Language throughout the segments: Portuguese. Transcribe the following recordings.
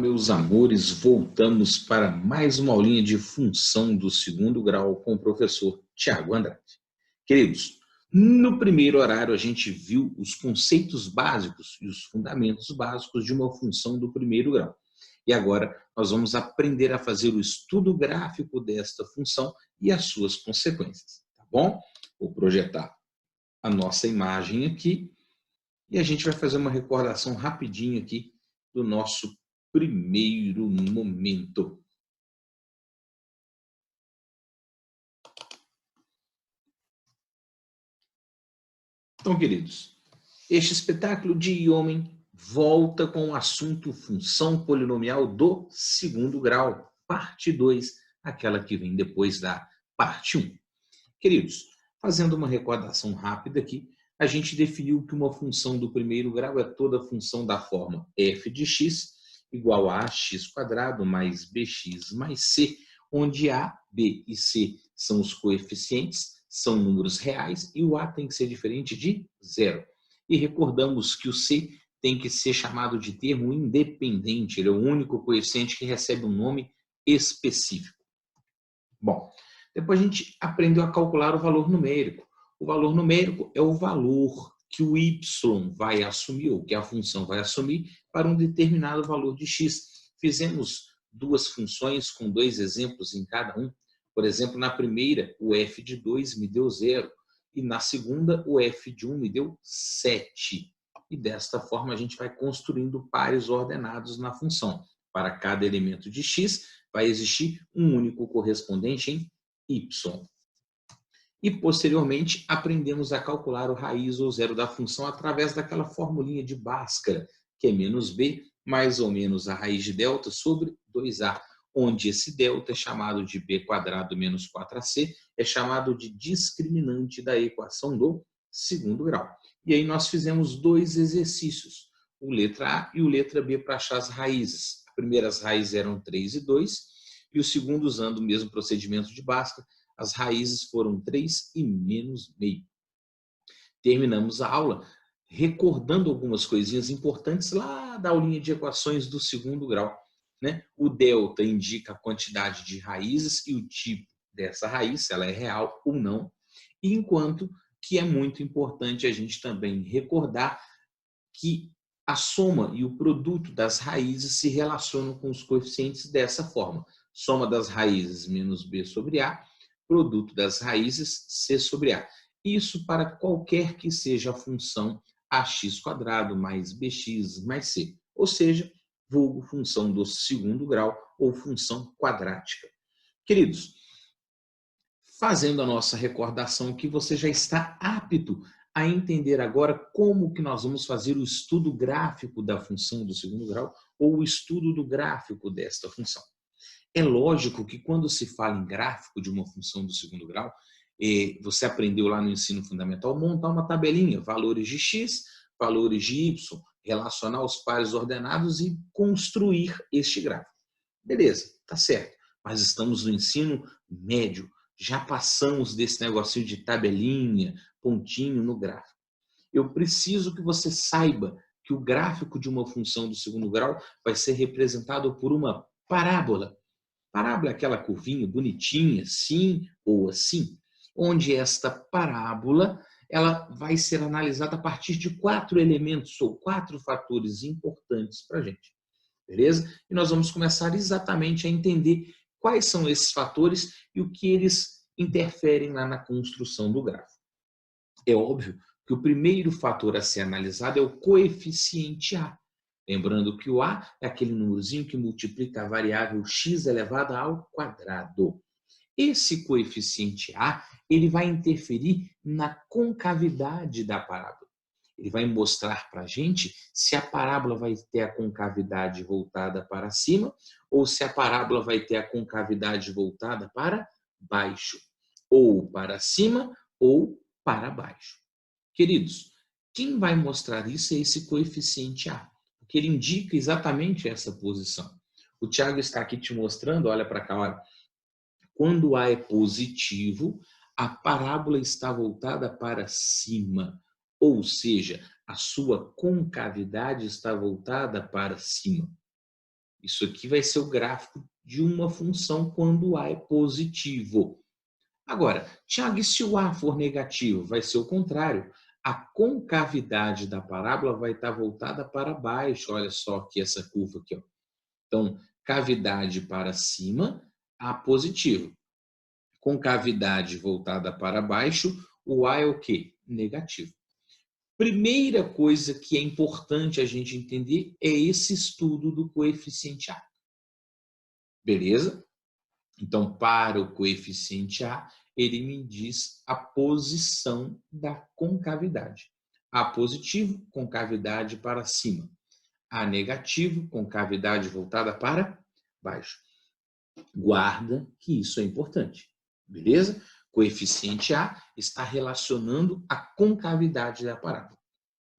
meus amores, voltamos para mais uma aulinha de função do segundo grau com o professor Tiago Andrade. Queridos, no primeiro horário a gente viu os conceitos básicos e os fundamentos básicos de uma função do primeiro grau. E agora nós vamos aprender a fazer o estudo gráfico desta função e as suas consequências, tá bom? Vou projetar a nossa imagem aqui e a gente vai fazer uma recordação rapidinho aqui do nosso primeiro momento. Então, queridos, este espetáculo de homem volta com o assunto função polinomial do segundo grau, parte 2, aquela que vem depois da parte 1. Queridos, fazendo uma recordação rápida aqui, a gente definiu que uma função do primeiro grau é toda função da forma f de x igual a x² mais bx mais c, onde a, b e c são os coeficientes, são números reais e o a tem que ser diferente de zero. E recordamos que o c tem que ser chamado de termo independente, ele é o único coeficiente que recebe um nome específico. Bom, depois a gente aprendeu a calcular o valor numérico. O valor numérico é o valor que o y vai assumir, ou que a função vai assumir, para um determinado valor de x. Fizemos duas funções com dois exemplos em cada um. Por exemplo, na primeira, o f de 2 me deu 0, e na segunda, o f de 1 me deu 7. E desta forma, a gente vai construindo pares ordenados na função. Para cada elemento de x, vai existir um único correspondente em y. E, posteriormente, aprendemos a calcular o raiz ou zero da função através daquela formulinha de Bhaskara, que é menos b mais ou menos a raiz de delta sobre 2a, onde esse delta é chamado de b² menos 4ac, é chamado de discriminante da equação do segundo grau. E aí nós fizemos dois exercícios, o letra A e o letra B, para achar as raízes. As primeiras raízes eram 3 e 2, e o segundo, usando o mesmo procedimento de Bhaskara, as raízes foram 3 e menos meio. Terminamos a aula recordando algumas coisinhas importantes lá da aulinha de equações do segundo grau, né? O delta indica a quantidade de raízes e o tipo dessa raiz, se ela é real ou não. E enquanto que é muito importante a gente também recordar que a soma e o produto das raízes se relacionam com os coeficientes dessa forma. Soma das raízes menos b sobre a, produto das raízes c sobre a. Isso para qualquer que seja a função ax² mais bx mais c, ou seja, vulgo função do segundo grau ou função quadrática. Queridos, fazendo a nossa recordação aqui, você já está apto a entender agora como que nós vamos fazer o estudo gráfico da função do segundo grau ou o estudo do gráfico desta função. É lógico que quando se fala em gráfico de uma função do segundo grau, você aprendeu lá no ensino fundamental montar uma tabelinha, valores de x, valores de y, relacionar os pares ordenados e construir este gráfico. Beleza, tá certo. Mas estamos no ensino médio, já passamos desse negocinho de tabelinha, pontinho no gráfico. Eu preciso que você saiba que o gráfico de uma função do segundo grau vai ser representado por uma parábola. Parábola é aquela curvinha bonitinha, assim ou assim, onde esta parábola ela vai ser analisada a partir de 4 elementos ou 4 fatores importantes para a gente. Beleza? E nós vamos começar exatamente a entender quais são esses fatores e o que eles interferem lá na construção do gráfico. É óbvio que o primeiro fator a ser analisado é o coeficiente A. Lembrando que o A é aquele númerozinho que multiplica a variável x elevada ao quadrado. Esse coeficiente A, ele vai interferir na concavidade da parábola. Ele vai mostrar para a gente se a parábola vai ter a concavidade voltada para cima ou se a parábola vai ter a concavidade voltada para baixo, ou para cima ou para baixo. Queridos, quem vai mostrar isso é esse coeficiente A, porque ele indica exatamente essa posição. O Tiago está aqui te mostrando, olha para cá, olha. Quando A é positivo, a parábola está voltada para cima, ou seja, a sua concavidade está voltada para cima. Isso aqui vai ser o gráfico de uma função quando o A é positivo. Agora, Tiago, e se o A for negativo? Vai ser o contrário. A concavidade da parábola vai estar voltada para baixo. Olha só aqui essa curva aqui, ó. Então, cavidade para cima, A positivo. Concavidade voltada para baixo, o A é o quê? Negativo. Primeira coisa que é importante a gente entender é esse estudo do coeficiente A. Beleza? Então, para o coeficiente A, ele me diz a posição da concavidade. A positivo, concavidade para cima. A negativo, concavidade voltada para baixo. Guarda que isso é importante. Beleza? Coeficiente A está relacionando a concavidade da parábola.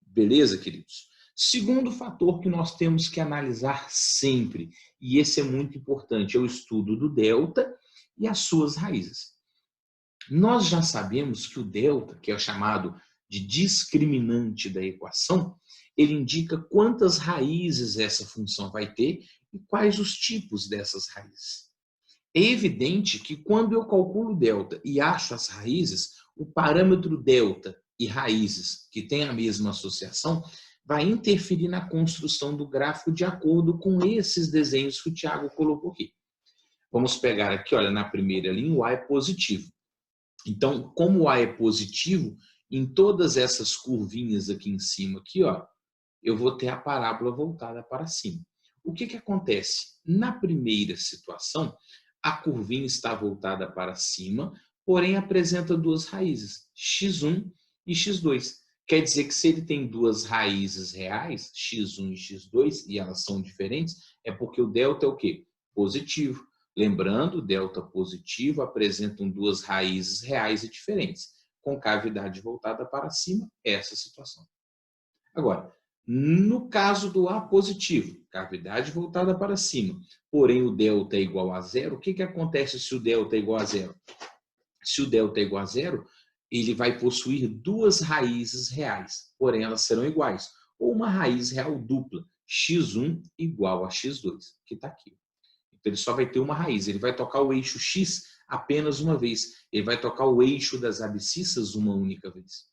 Beleza, queridos? Segundo fator que nós temos que analisar sempre, e esse é muito importante, é o estudo do delta e as suas raízes. Nós já sabemos que o delta, que é o chamado de discriminante da equação, ele indica quantas raízes essa função vai ter e quais os tipos dessas raízes. É evidente que quando eu calculo delta e acho as raízes, o parâmetro delta e raízes, que tem a mesma associação, vai interferir na construção do gráfico de acordo com esses desenhos que o Tiago colocou aqui. Vamos pegar aqui, olha, na primeira linha, o A é positivo. Então, como o A é positivo, em todas essas curvinhas aqui em cima, aqui, ó, eu vou ter a parábola voltada para cima. O que acontece? Na primeira situação, a curvinha está voltada para cima, porém apresenta duas raízes, x1 e x2. Quer dizer que se ele tem duas raízes reais, x1 e x2, e elas são diferentes, é porque o delta é o quê? Positivo. Lembrando, delta positivo apresentam duas raízes reais e diferentes. Concavidade voltada para cima, é essa situação. Agora, no caso do A positivo, cavidade voltada para cima, porém o delta é igual a zero, o que acontece se o delta é igual a zero? Se o delta é igual a zero, ele vai possuir duas raízes reais, porém elas serão iguais, ou uma raiz real dupla, x1 igual a x2, que está aqui. Então ele só vai ter uma raiz, ele vai tocar o eixo x apenas uma vez, ele vai tocar o eixo das abscissas uma única vez.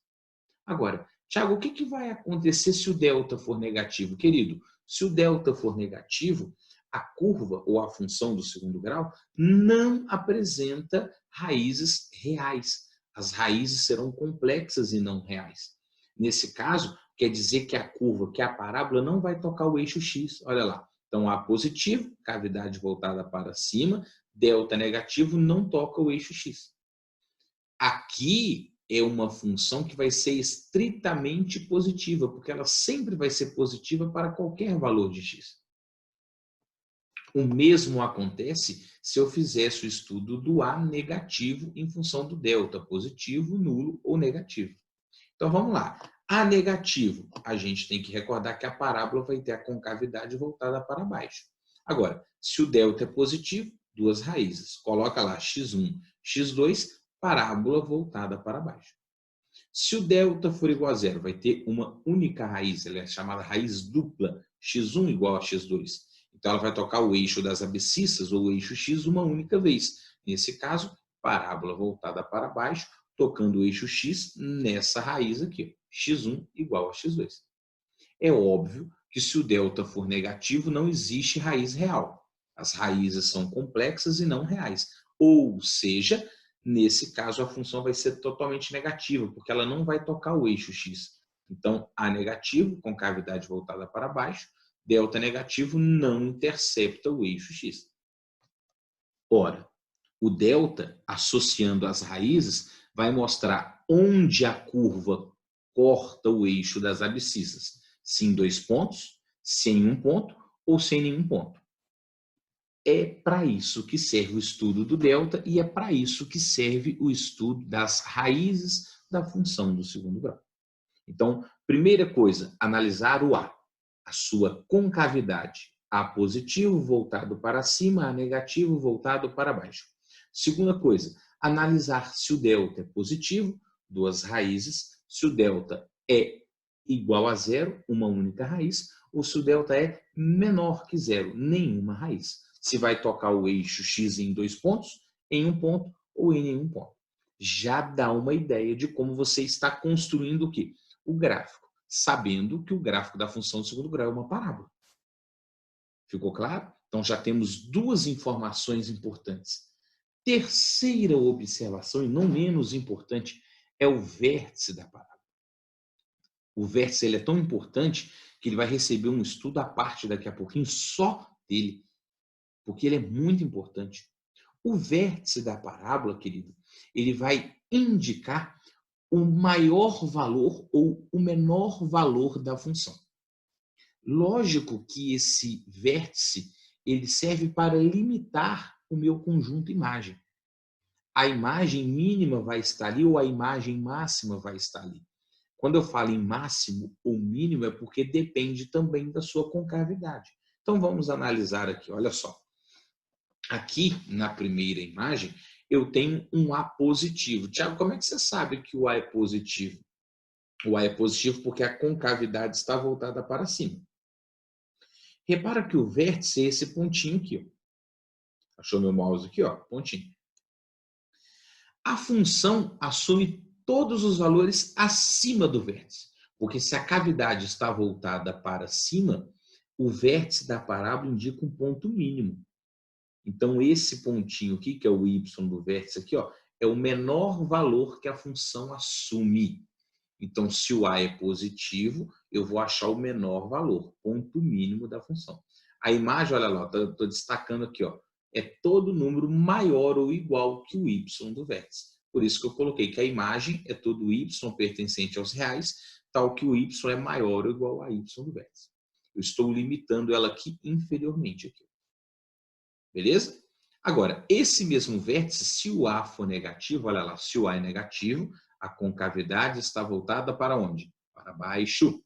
Agora, Tiago, o que vai acontecer se o delta for negativo? Querido, se o delta for negativo, a curva ou a função do segundo grau não apresenta raízes reais. As raízes serão complexas e não reais. Nesse caso, quer dizer que a curva, que a parábola, não vai tocar o eixo x. Olha lá. Então, A positivo, cavidade voltada para cima, delta negativo, não toca o eixo x. Aqui é uma função que vai ser estritamente positiva, porque ela sempre vai ser positiva para qualquer valor de x. O mesmo acontece se eu fizesse o estudo do A negativo em função do delta, positivo, nulo ou negativo. Então vamos lá. A negativo, a gente tem que recordar que a parábola vai ter a concavidade voltada para baixo. Agora, se o delta é positivo, duas raízes. Coloca lá x1, x2, parábola voltada para baixo. Se o delta for igual a zero, vai ter uma única raiz, ela é chamada raiz dupla, x1 igual a x2. Então, ela vai tocar o eixo das abscissas ou o eixo x uma única vez. Nesse caso, parábola voltada para baixo, tocando o eixo x nessa raiz aqui, x1 igual a x2. É óbvio que se o delta for negativo, não existe raiz real. As raízes são complexas e não reais. Ou seja, nesse caso, a função vai ser totalmente negativa, porque ela não vai tocar o eixo x. Então, A negativo, com cavidade voltada para baixo, delta negativo não intercepta o eixo x. Ora, o delta, associando as raízes, vai mostrar onde a curva corta o eixo das abscissas. Se em 2 pontos, se em 1 ponto ou sem nenhum ponto. É para isso que serve o estudo do delta e é para isso que serve o estudo das raízes da função do segundo grau. Então, primeira coisa, analisar o A, a sua concavidade. A positivo voltado para cima, A negativo voltado para baixo. Segunda coisa, analisar se o delta é positivo, duas raízes. Se o delta é igual a zero, uma única raiz, ou se o delta é menor que zero, nenhuma raiz. Se vai tocar o eixo x em 2 pontos, em 1 ponto ou em nenhum ponto. Já dá uma ideia de como você está construindo o quê? O gráfico, sabendo que o gráfico da função de segundo grau é uma parábola. Ficou claro? Então já temos duas informações importantes. Terceira observação, e não menos importante, é o vértice da parábola. O vértice ele é tão importante que ele vai receber um estudo à parte daqui a pouquinho só dele, porque ele é muito importante. O vértice da parábola, querido, ele vai indicar o maior valor ou o menor valor da função. Lógico que esse vértice ele serve para limitar o meu conjunto imagem. A imagem mínima vai estar ali ou a imagem máxima vai estar ali. Quando eu falo em máximo ou mínimo é porque depende também da sua concavidade. Então vamos analisar aqui, olha só. Aqui na primeira imagem eu tenho um A positivo. Tiago, como é que você sabe que o A é positivo? O A é positivo porque a concavidade está voltada para cima. Repara que o vértice é esse pontinho aqui. Ó. Achou meu mouse aqui? Ó, pontinho. A função assume todos os valores acima do vértice. Porque se a cavidade está voltada para cima, o vértice da parábola indica um ponto mínimo. Então, esse pontinho aqui, que é o y do vértice aqui, ó, é o menor valor que a função assume. Então, se o a é positivo, eu vou achar o menor valor, ponto mínimo da função. A imagem, olha lá, estou destacando aqui, ó, é todo número maior ou igual que o y do vértice. Por isso que eu coloquei que a imagem é todo y pertencente aos reais, tal que o y é maior ou igual a y do vértice. Eu estou limitando ela aqui inferiormente. Aqui. Beleza? Agora, esse mesmo vértice, se o A for negativo, olha lá, se o A é negativo, a concavidade está voltada para onde? Para baixo.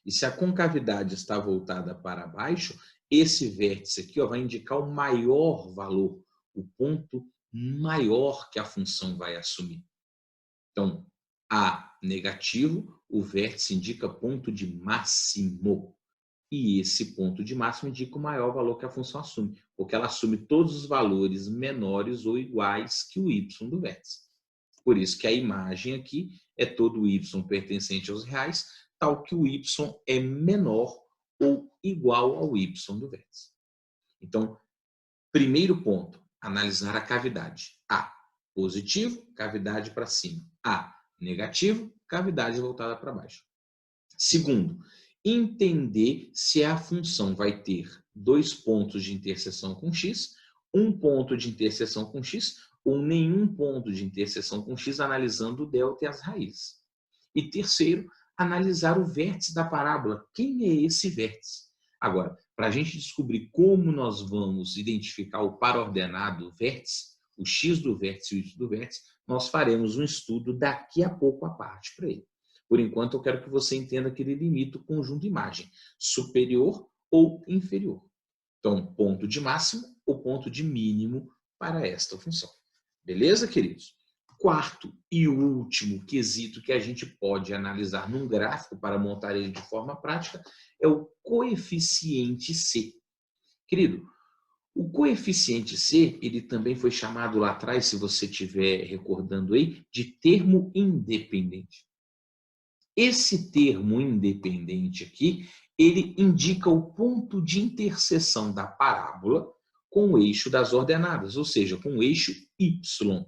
E se a concavidade está voltada para baixo, esse vértice aqui ó, vai indicar o maior valor, o ponto maior que a função vai assumir. Então, A negativo, o vértice indica ponto de máximo. E esse ponto de máximo indica o maior valor que a função assume, porque ela assume todos os valores menores ou iguais que o y do vértice. Por isso que a imagem aqui é todo o y pertencente aos reais, tal que o y é menor ou igual ao y do vértice. Então, primeiro ponto, analisar a cavidade. A, positivo, cavidade para cima. A, negativo, cavidade voltada para baixo. Segundo, entender se a função vai ter 2 pontos de interseção com x, um ponto de interseção com x ou nenhum ponto de interseção com x, analisando o delta e as raízes. E terceiro, analisar o vértice da parábola. Quem é esse vértice? Agora, para a gente descobrir como nós vamos identificar o par-ordenado vértice, o x do vértice e o y do vértice, nós faremos um estudo daqui a pouco à parte para ele. Por enquanto, eu quero que você entenda que ele limita o conjunto imagem, superior ou inferior. Então, ponto de máximo ou ponto de mínimo para esta função. Beleza, queridos? Quarto e último quesito que a gente pode analisar num gráfico para montar ele de forma prática é o coeficiente C. Querido, o coeficiente C, ele também foi chamado lá atrás, se você estiver recordando aí, de termo independente. Esse termo independente aqui, ele indica o ponto de interseção da parábola com o eixo das ordenadas, ou seja, com o eixo Y.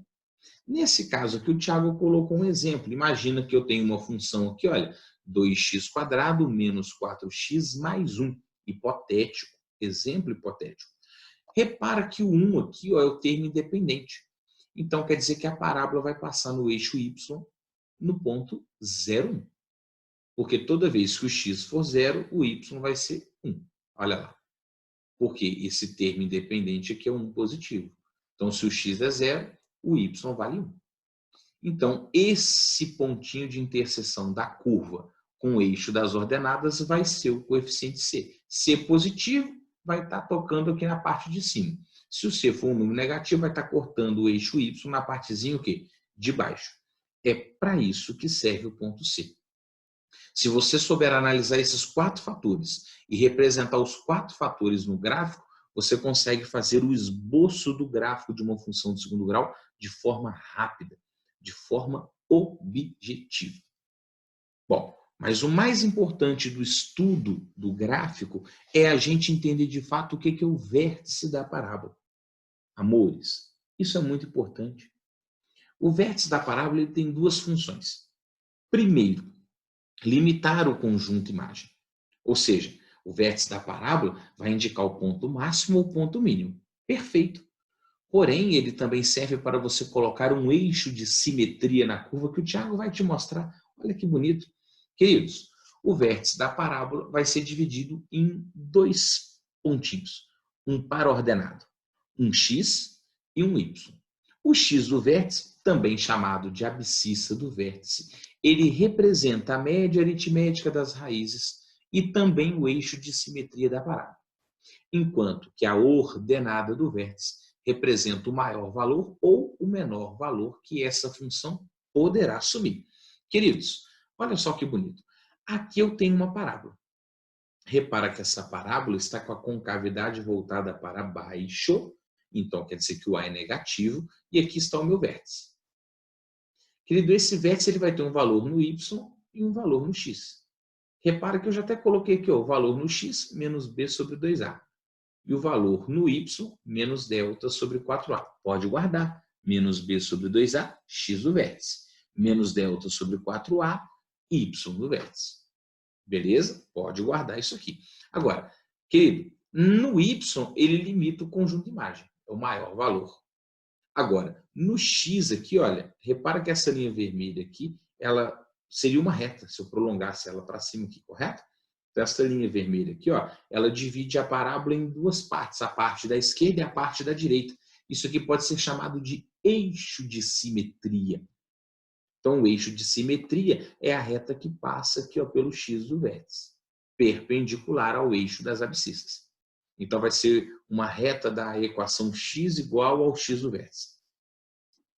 Nesse caso aqui, o Thiago colocou um exemplo. Imagina que eu tenho uma função aqui, olha, 2x² menos 4x mais 1. Hipotético, exemplo hipotético. Repara que o 1 aqui ó, é o termo independente. Então, quer dizer que a parábola vai passar no eixo Y no ponto 0,1. Porque toda vez que o x for 0, o y vai ser 1. Olha lá. Porque esse termo independente aqui é 1 positivo. Então, se o x é 0, o y vale 1. Então, esse pontinho de interseção da curva com o eixo das ordenadas vai ser o coeficiente C. C positivo vai estar tocando aqui na parte de cima. Se o C for um número negativo, vai estar cortando o eixo Y na partezinha o quê? De baixo. É para isso que serve o ponto C. Se você souber analisar esses 4 fatores e representar os 4 fatores no gráfico, você consegue fazer o esboço do gráfico de uma função de segundo grau de forma rápida, de forma objetiva. Bom, mas o mais importante do estudo do gráfico é a gente entender de fato o que é o vértice da parábola. Amores, isso é muito importante. O vértice da parábola ele tem 2 funções. Primeiro, limitar o conjunto imagem. Ou seja, o vértice da parábola vai indicar o ponto máximo ou o ponto mínimo. Perfeito. Porém, ele também serve para você colocar um eixo de simetria na curva que o Tiago vai te mostrar. Olha que bonito. Queridos, o vértice da parábola vai ser dividido em 2 pontinhos. Um par ordenado, um x e um y. O x do vértice, também chamado de abscissa do vértice, ele representa a média aritmética das raízes e também o eixo de simetria da parábola. Enquanto que a ordenada do vértice representa o maior valor ou o menor valor que essa função poderá assumir. Queridos, olha só que bonito. Aqui eu tenho uma parábola. Repara que essa parábola está com a concavidade voltada para baixo, então quer dizer que o A é negativo, e aqui está o meu vértice. Querido, esse vértice ele vai ter um valor no y e um valor no x. Repara que eu já até coloquei aqui o valor no x menos b sobre 2a. E o valor no y menos delta sobre 4a. Pode guardar. Menos b sobre 2a, x do vértice. Menos delta sobre 4a, y do vértice. Beleza? Pode guardar isso aqui. Agora, querido, no y ele limita o conjunto de imagem. É o maior valor. Agora, no x aqui, olha, repara que essa linha vermelha aqui, ela seria uma reta, se eu prolongasse ela para cima aqui, correto? Então, essa linha vermelha aqui, ó, ela divide a parábola em 2 partes, a parte da esquerda e a parte da direita. Isso aqui pode ser chamado de eixo de simetria. Então, o eixo de simetria é a reta que passa aqui, ó, pelo x do vértice, perpendicular ao eixo das abscissas. Então, vai ser uma reta da equação x igual ao x do vértice.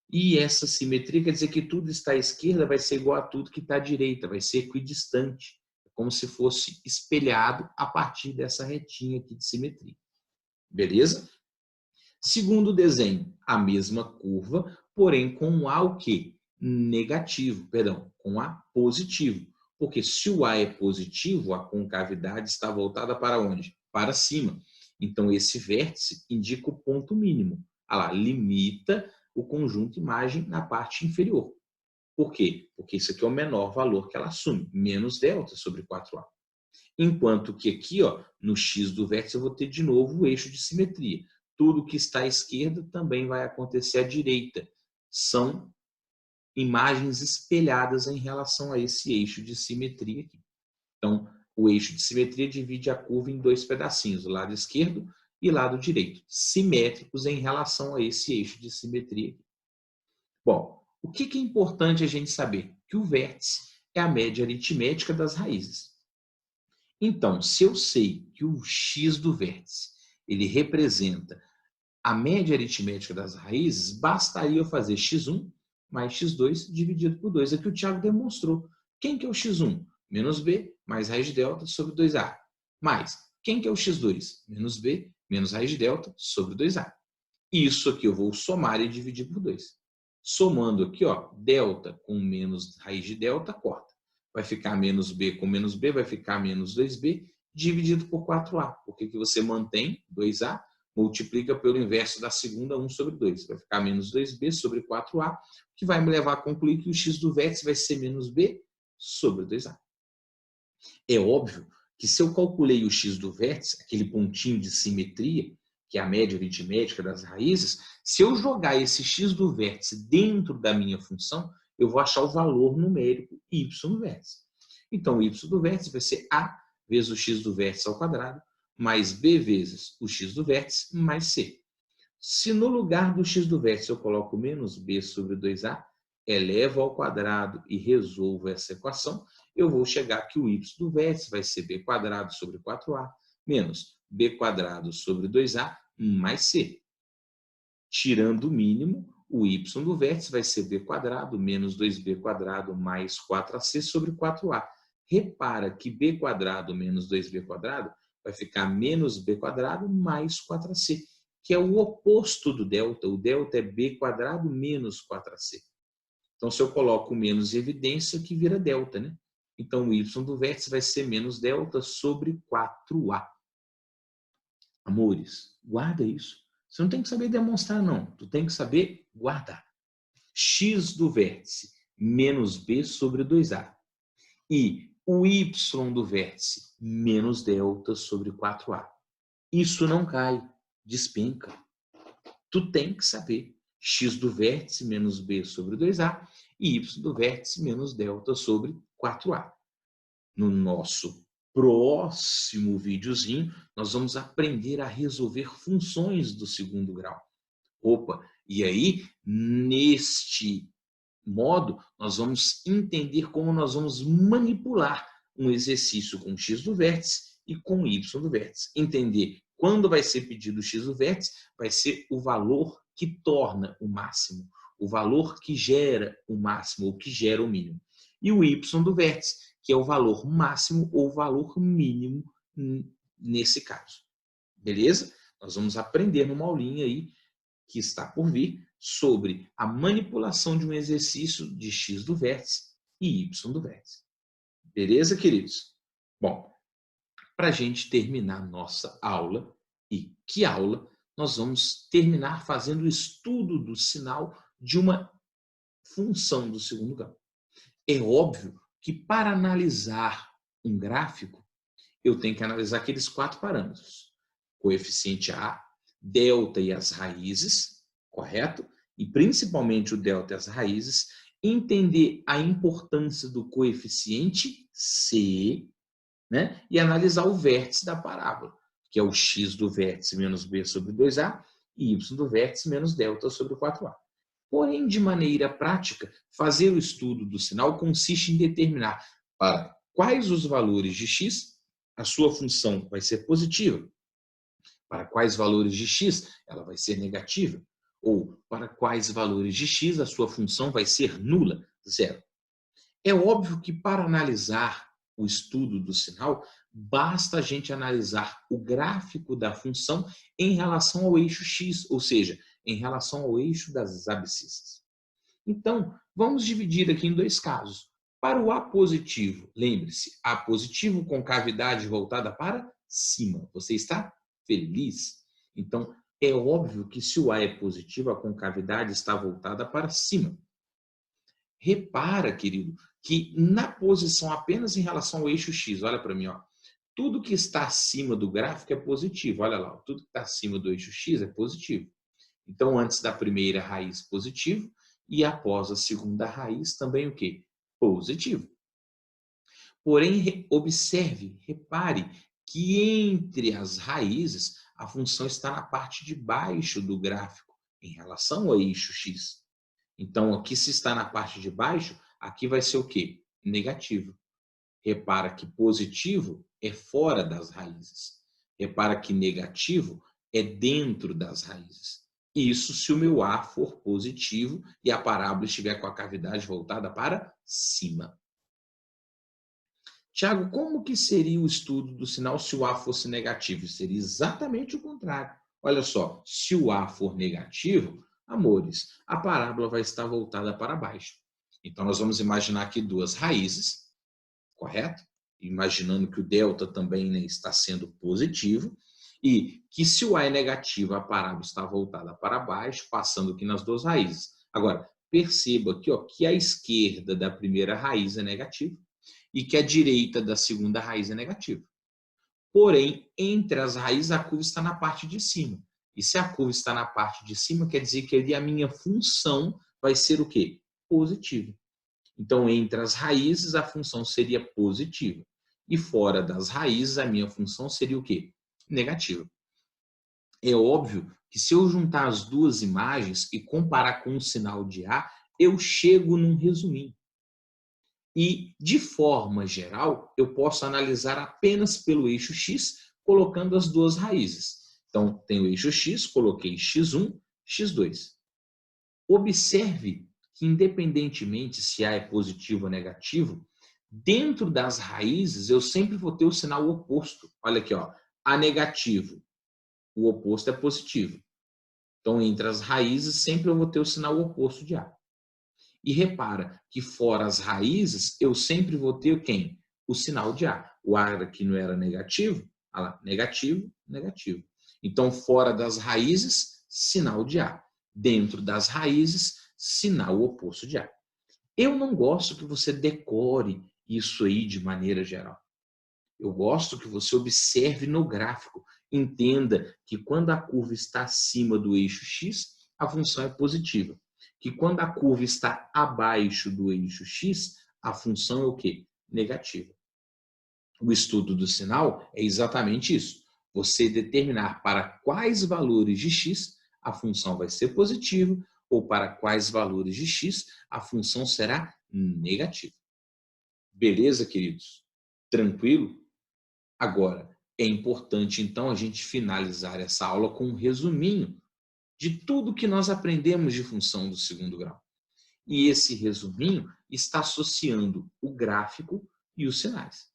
E essa simetria quer dizer que tudo está à esquerda vai ser igual a tudo que está à direita, vai ser equidistante, como se fosse espelhado a partir dessa retinha aqui de simetria. Beleza? Segundo desenho, a mesma curva, porém com um A o quê? Negativo, perdão, com A positivo. Porque se o A é positivo, a concavidade está voltada para onde? Para cima. Então, esse vértice indica o ponto mínimo. Olha lá, limita o conjunto imagem na parte inferior. Por quê? Porque isso aqui é o menor valor que ela assume, menos delta sobre 4A. Enquanto que aqui, ó, no x do vértice, eu vou ter de novo o eixo de simetria. Tudo que está à esquerda também vai acontecer à direita. São imagens espelhadas em relação a esse eixo de simetria aqui. Então, o eixo de simetria divide a curva em 2 pedacinhos, o lado esquerdo e lado direito, simétricos em relação a esse eixo de simetria aqui. Bom, o que é importante a gente saber? Que o vértice é a média aritmética das raízes. Então, se eu sei que o x do vértice ele representa a média aritmética das raízes, bastaria eu fazer x1 mais x2 dividido por 2. Aqui o Tiago demonstrou. Quem que é o x1? Menos b mais raiz de delta sobre 2a. Mais, quem que é o x2? Menos b menos raiz de delta sobre 2a. Isso aqui eu vou somar e dividir por 2. Somando aqui, ó, delta com menos raiz de delta, corta. Vai ficar menos b com menos b, vai ficar menos 2b, dividido por 4a. Porque que você mantém 2a, multiplica pelo inverso da segunda, 1 sobre 2. Vai ficar menos 2b sobre 4a, que vai me levar a concluir que o x do vértice vai ser menos b sobre 2a. É óbvio que se eu calculei o x do vértice, aquele pontinho de simetria, que é a média aritmética das raízes, se eu jogar esse x do vértice dentro da minha função, eu vou achar o valor numérico y no vértice. Então, o y do vértice vai ser a vezes o x do vértice ao quadrado, mais b vezes o x do vértice, mais c. Se no lugar do x do vértice eu coloco menos b sobre 2a, elevo ao quadrado e resolvo essa equação, eu vou chegar que o y do vértice vai ser b quadrado sobre 4a, menos b quadrado sobre 2a, mais c. Tirando o mínimo, o y do vértice vai ser b quadrado menos 2b quadrado mais 4ac sobre 4a. Repara que b quadrado menos 2b quadrado vai ficar menos b quadrado mais 4ac, que é o oposto do delta. O delta é b quadrado menos 4ac. Então, se eu coloco o menos em evidência, que vira delta, né? Então, o y do vértice vai ser menos delta sobre 4a. Amores, guarda isso. Você não tem que saber demonstrar, não. Tu tem que saber guardar. X do vértice menos b sobre 2a. E o y do vértice menos delta sobre 4a. Isso não cai, despenca. Tu tem que saber. X do vértice menos b sobre 2a e y do vértice menos delta sobre 4a. No nosso próximo videozinho, nós vamos aprender a resolver funções do segundo grau. Opa, e aí, neste modo, nós vamos entender como nós vamos manipular um exercício com x do vértice e com y do vértice. Entender quando vai ser pedido o x do vértice, vai ser o valor que torna o máximo, o valor que gera o máximo ou que gera o mínimo. E o y do vértice, que é o valor máximo ou valor mínimo nesse caso. Beleza? Nós vamos aprender numa aulinha aí que está por vir sobre a manipulação de um exercício de x do vértice e y do vértice. Beleza, queridos? Bom, para a gente terminar nossa aula, e que aula, nós vamos terminar fazendo o estudo do sinal de uma função do segundo grau. É óbvio que para analisar um gráfico, eu tenho que analisar aqueles 4 parâmetros. Coeficiente A, delta e as raízes, correto? E principalmente o delta e as raízes, entender a importância do coeficiente C, né? E analisar o vértice da parábola, que é o x do vértice menos b sobre 2a e y do vértice menos delta sobre 4a. Porém, de maneira prática, fazer o estudo do sinal consiste em determinar para quais os valores de x a sua função vai ser positiva, para quais valores de x ela vai ser negativa, ou para quais valores de x a sua função vai ser nula, zero. É óbvio que para analisar o estudo do sinal, basta a gente analisar o gráfico da função em relação ao eixo x, ou seja, em relação ao eixo das abscissas. Então, vamos dividir aqui em 2 casos. Para o A positivo, lembre-se, A positivo com cavidade voltada para cima. Você está feliz? Então, é óbvio que se o A é positivo, a concavidade está voltada para cima. Repara, querido, que na posição apenas em relação ao eixo X, olha para mim, ó, tudo que está acima do gráfico é positivo. Olha lá, tudo que está acima do eixo X é positivo. Então, antes da primeira raiz, positivo, e após a segunda raiz, também o quê? Positivo. Porém, observe, repare que entre as raízes, a função está na parte de baixo do gráfico, em relação ao eixo X. Então, aqui se está na parte de baixo, aqui vai ser o quê? Negativo. Repara que positivo é fora das raízes. Repara que negativo é dentro das raízes. Isso se o meu A for positivo e a parábola estiver com a cavidade voltada para cima. Tiago, como que seria o estudo do sinal se o A fosse negativo? Seria exatamente o contrário. Olha só, se o A for negativo, amores, a parábola vai estar voltada para baixo. Então, nós vamos imaginar aqui 2 raízes, correto? Imaginando que o delta também, né, está sendo positivo. E que se o A é negativo, a parábola está voltada para baixo, passando aqui nas 2 raízes. Agora, perceba aqui, ó, que a esquerda da primeira raiz é negativa e que a direita da segunda raiz é negativa. Porém, entre as raízes, a curva está na parte de cima. E se a curva está na parte de cima, quer dizer que ali a minha função vai ser o quê? Positiva. Então, entre as raízes, a função seria positiva. E fora das raízes, a minha função seria o quê? Negativa. É óbvio que se eu juntar as 2 imagens e comparar com o sinal de A, eu chego num resuminho. E, de forma geral, eu posso analisar apenas pelo eixo X, colocando as 2 raízes. Então, tem o eixo X, coloquei x1, x2. Observe que, independentemente se A é positivo ou negativo, Dentro das raízes, eu sempre vou ter o sinal oposto. Olha aqui, ó, A negativo, o oposto é positivo. Então, entre as raízes, sempre eu vou ter o sinal oposto de A. E repara que fora as raízes, eu sempre vou ter quem? O sinal de A. O A aqui não era negativo? Olha lá, negativo, negativo. Então, fora das raízes, sinal de A. Dentro das raízes, sinal oposto de A. Eu não gosto que você decore isso aí de maneira geral. Eu gosto que você observe no gráfico. Entenda que quando a curva está acima do eixo X, a função é positiva. Que quando a curva está abaixo do eixo X, a função é o quê? Negativa. O estudo do sinal é exatamente isso. Você determinar para quais valores de X a função vai ser positiva ou para quais valores de X a função será negativa. Beleza, queridos? Tranquilo? Agora, é importante, então, a gente finalizar essa aula com um resuminho de tudo que nós aprendemos de função do segundo grau. E esse resuminho está associando o gráfico e os sinais.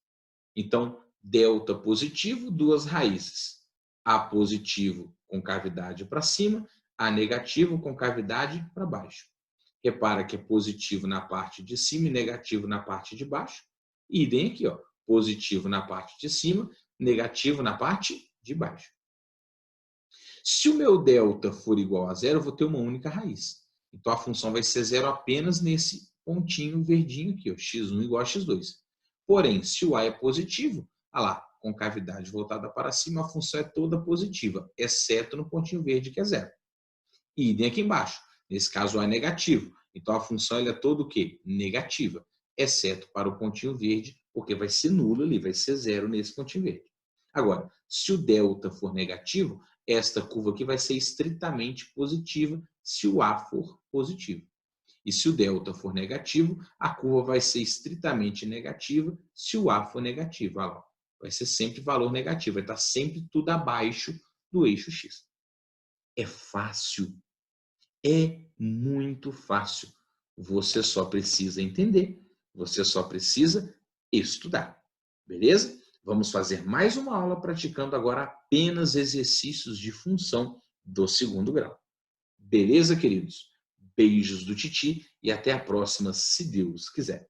Então, delta positivo, duas raízes. A positivo com cavidade para cima, A negativo com cavidade para baixo. Repara que é positivo na parte de cima e negativo na parte de baixo. Idem aqui, ó, positivo na parte de cima, negativo na parte de baixo. Se o meu delta for igual a zero, eu vou ter uma única raiz. Então, a função vai ser zero apenas nesse pontinho verdinho aqui, ó, x1 igual a x2. Porém, se o a é positivo, olha lá, com cavidade voltada para cima, a função é toda positiva, exceto no pontinho verde, que é zero. E idem aqui embaixo. Nesse caso, o a é negativo. Então, a função é toda o quê? Negativa, exceto para o pontinho verde, porque vai ser nulo ali, vai ser zero nesse pontinho verde. Agora, se o delta for negativo, esta curva aqui vai ser estritamente positiva se o A for positivo. E se o delta for negativo, a curva vai ser estritamente negativa se o A for negativo. Olha lá, vai ser sempre valor negativo, vai estar sempre tudo abaixo do eixo X. É fácil. É muito fácil. Você só precisa entender, você só precisa estudar. Beleza? Vamos fazer mais uma aula praticando agora apenas exercícios de função do segundo grau. Beleza, queridos? Beijos do Titi e até a próxima, se Deus quiser.